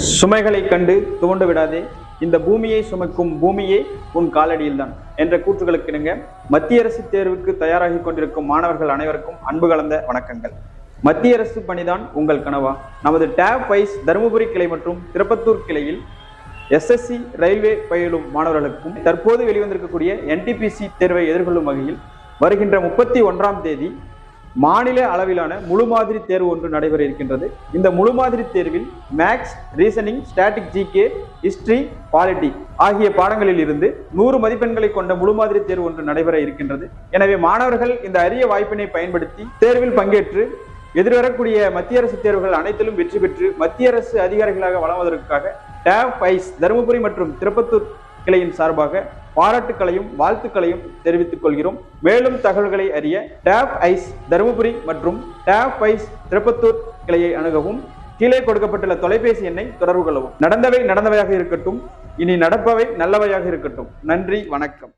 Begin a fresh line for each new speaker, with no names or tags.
சுமைகளை கண்டு துவண்டு விடாதே, இந்த பூமியை சுமக்கும் பூமியே உன் காலடியில்தான் என்ற கூற்றுகளுக்கு இணங்க மத்திய அரசு தேர்வுக்கு தயாராகி கொண்டிருக்கும் மாணவர்கள் அனைவருக்கும் அன்பு கலந்த வணக்கங்கள். மத்திய அரசு பணிதான் உங்கள் கனவா? நமது டேப் வைஸ் தருமபுரி கிளை மற்றும் திருப்பத்தூர் கிளையில் எஸ்எஸ்சி ரயில்வே பயிலும் மாணவர்களுக்கும் தற்போது வெளிவந்திருக்கக்கூடிய என்டிபிசி தேர்வை எதிர்கொள்ளும் வகையில் வருகின்ற 31ஆம் தேதி மாநில அளவிலான முழு மாதிரி தேர்வு ஒன்று நடைபெற இருக்கின்றது. இந்த முழு மாதிரி தேர்வில் maths, reasoning, static, GK, history, polity ஆகிய பாடங்களில் இருந்து 100 மதிப்பெண்களை கொண்ட முழு மாதிரி தேர்வு ஒன்று நடைபெற இருக்கின்றது. எனவே மாணவர்கள் இந்த அரிய வாய்ப்பினை பயன்படுத்தி தேர்வில் பங்கேற்று எதிர்வரக்கூடிய மத்திய அரசு தேர்வுகள் அனைத்திலும் வெற்றி பெற்று மத்திய அரசு அதிகாரிகளாக வழங்குவதற்காக டேப் வைஸ் தருமபுரி மற்றும் திருப்பத்தூர் கிளையின் சார்பாக பாராட்டுக்களையும் வாழ்த்துக்களையும் தெரிவித்துக் கொள்கிறோம். மேலும் தகவல்களை அறிய டேப் ஐஸ் தருமபுரி மற்றும் டேப் வைஸ் திருப்பத்தூர் கிளையை அணுகவும். கீழே கொடுக்கப்பட்டுள்ள தொலைபேசி எண்ணை தொடர்பு கொள்ளவும். நடந்தவை நடந்தவையாக இருக்கட்டும், இனி நடப்பவை நல்லவையாக இருக்கட்டும். நன்றி, வணக்கம்.